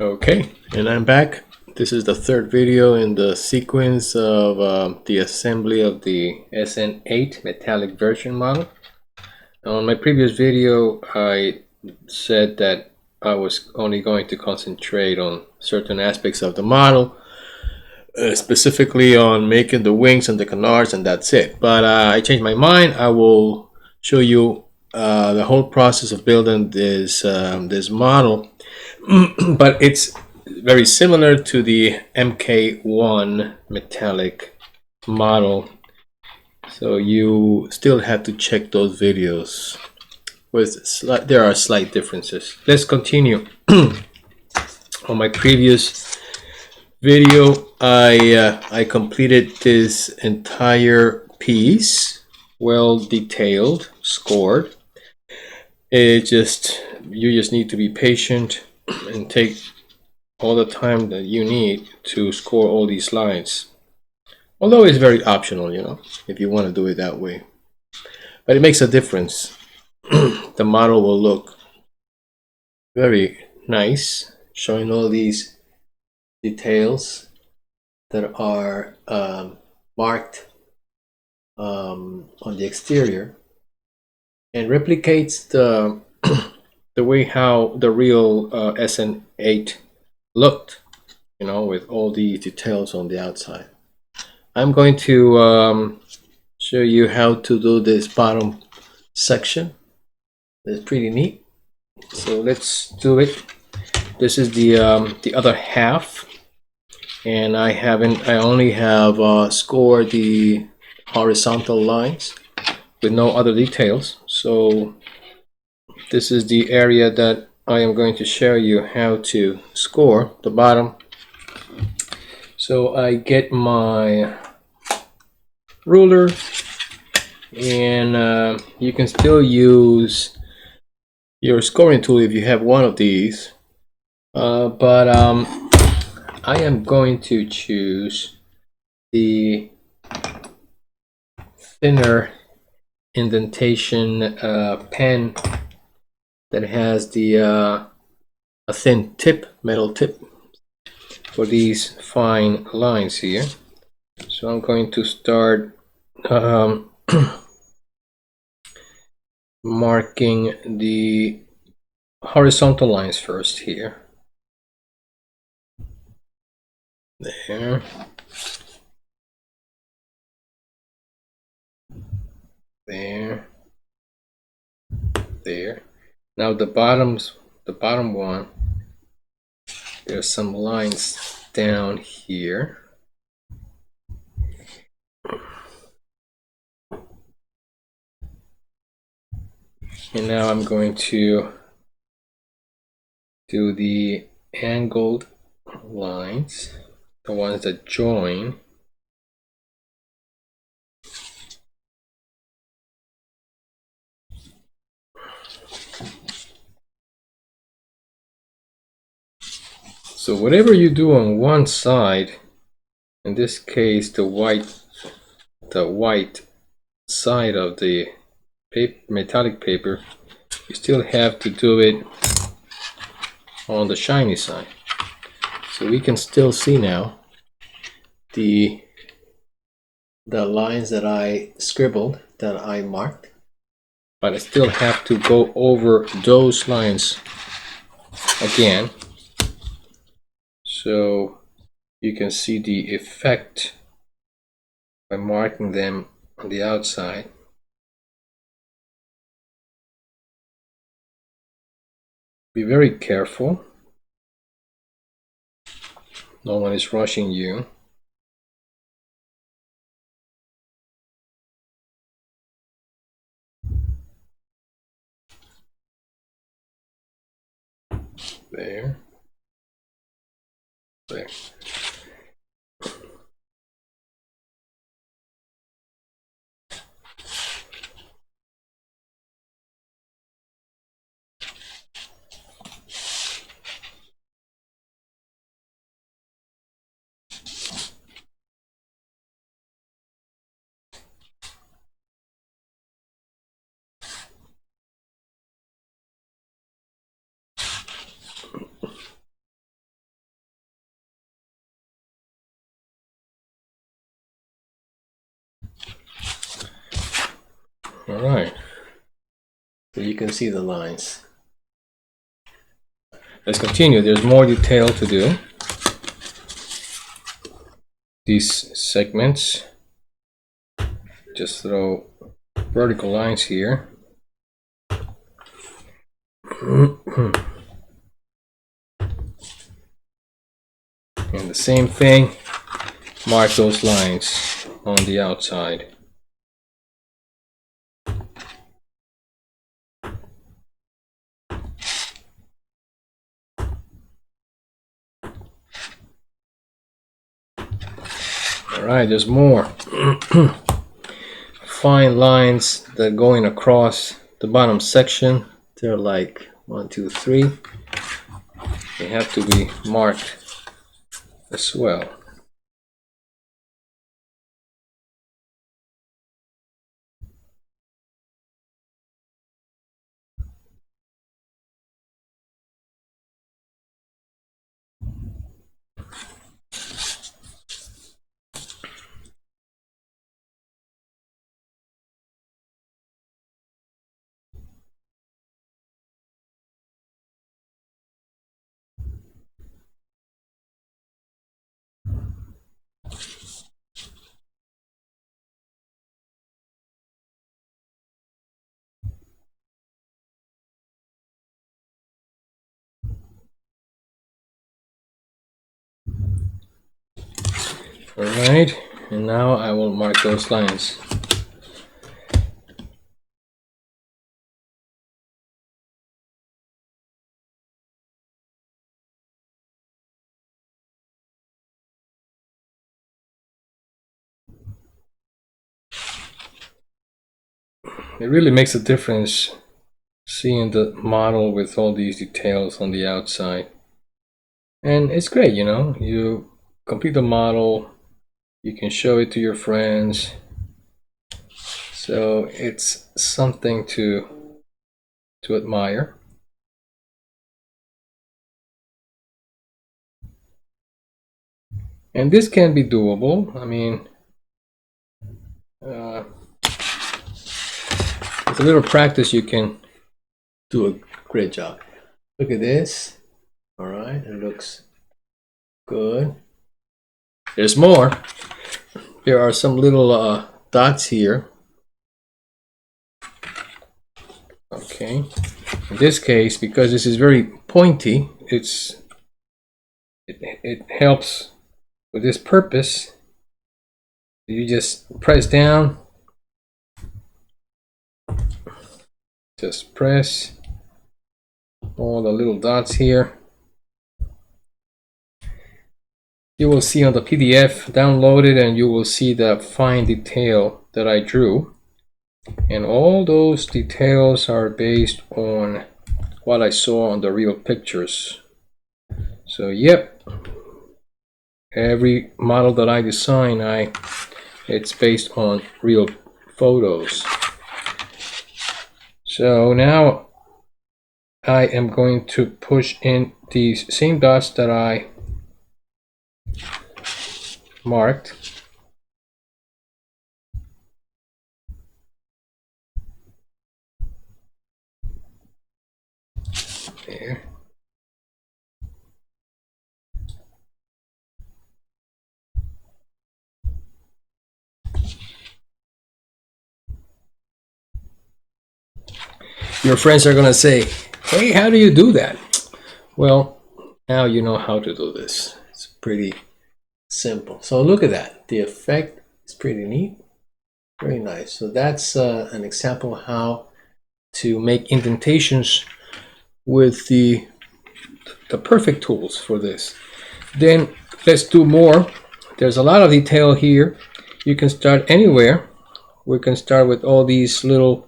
Okay, and I'm back. This is the third video in the sequence of the assembly of the SN8 metallic version model. On my previous video, I said that I was only going to concentrate on certain aspects of the model, specifically on making the wings and the canards, and that's it. But I changed my mind. I will show you the whole process of building this model. But it's very similar to the MK1 metallic model, so you still have to check those videos. There are slight differences. Let's continue. On my previous video, I completed this entire piece, well detailed, scored. You just need to be patient and take all the time that you need to score all these lines. Although it's very optional, if you want to do it that way. But it makes a difference. The model will look very nice, showing all these details that are marked on the exterior, and replicates the the way how the real SN8 looked, with all the details on the outside. I'm going to show you how to do this bottom section. It's pretty neat. So let's do it. This is the other half, and I only have scored the horizontal lines with no other details. So this is the area that I am going to show you how to score the bottom. So I get my ruler, and you can still use your scoring tool if you have one of these, but I am going to choose the thinner indentation pen that has a thin tip, metal tip, for these fine lines here. So I'm going to start marking the horizontal lines first here. There. There. There. Now the bottom one, there's some lines down here. And now I'm going to do the angled lines, the ones that join. So whatever you do on one side, in this case the white side of the metallic paper, you still have to do it on the shiny side. So we can still see now the lines that I scribbled, that I marked, but I still have to go over those lines again, so you can see the effect by marking them on the outside. Be very careful. No one is rushing you. There. There. All right, so you can see the lines. Let's continue. There's more detail to do. These segments, just throw vertical lines here. And the same thing, mark those lines on the outside. All right, there's more fine lines that are going across the bottom section. They're like 1, 2, 3. They have to be marked as well. All right, and now I will mark those lines. It really makes a difference seeing the model with all these details on the outside. And it's great, you know, you complete the model, you can show it to your friends. So it's something to admire. And this can be doable. I mean, with a little practice, you can do a great job. Look at this. All right, it looks good. There's more. There are some little dots here. Okay. In this case, because this is very pointy, it helps with this purpose. You just press down. Just press all the little dots here. You will see on the PDF, download it, and you will see the fine detail that I drew. And all those details are based on what I saw on the real pictures. So yep, every model that I design, it's based on real photos. So now I am going to push in these same dots that I marked. There. Your friends are gonna say, hey, how do you do that? Well, now you know how to do this. It's pretty simple. So look at that. The effect is pretty neat. Very nice. So that's an example of how to make indentations with the perfect tools for this. Then let's do more. There's a lot of detail here. You can start anywhere. We can start with all these little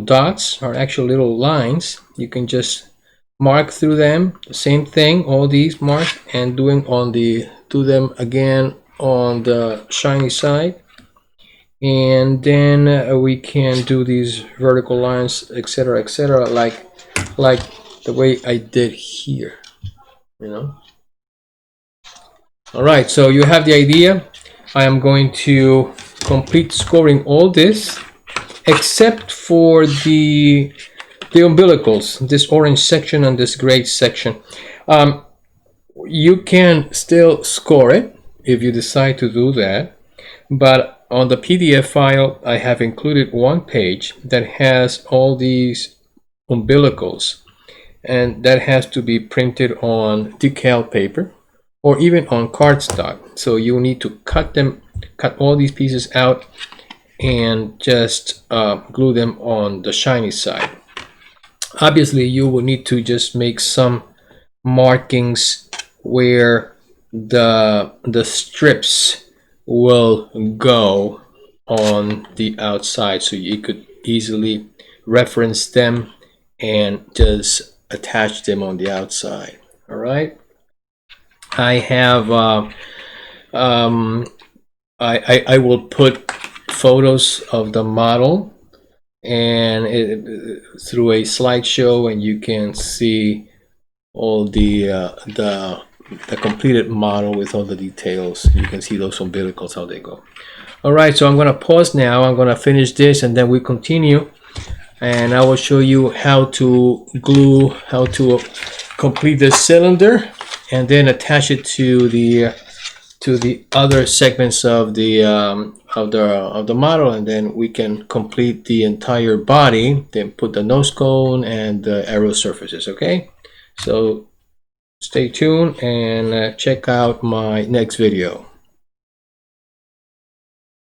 dots, or actual little lines. You can just mark through them. The same thing, all these marked, and do them again on the shiny side. And then we can do these vertical lines, etc., like the way I did here, you know. All right, so you have the idea. I am going to complete scoring all this, except for the umbilicals, this orange section and this gray section. You can still score it if you decide to do that, but on the PDF file I have included one page that has all these umbilicals, and that has to be printed on decal paper or even on cardstock. So you need to cut all these pieces out and just glue them on the shiny side. Obviously you will need to just make some markings where the strips will go on the outside, so you could easily reference them and just attach them on the outside. All right, I have I will put photos of the model and through a slideshow, and you can see all the completed model with all the details. You can see those umbilicals, how they go. All right, so I'm going to pause now. I'm going to finish this and then we continue, and I will show you how to glue, how to complete the cylinder and then attach it to the other segments of the model, and then we can complete the entire body, then put the nose cone and the aero surfaces. Okay, so stay tuned and check out my next video.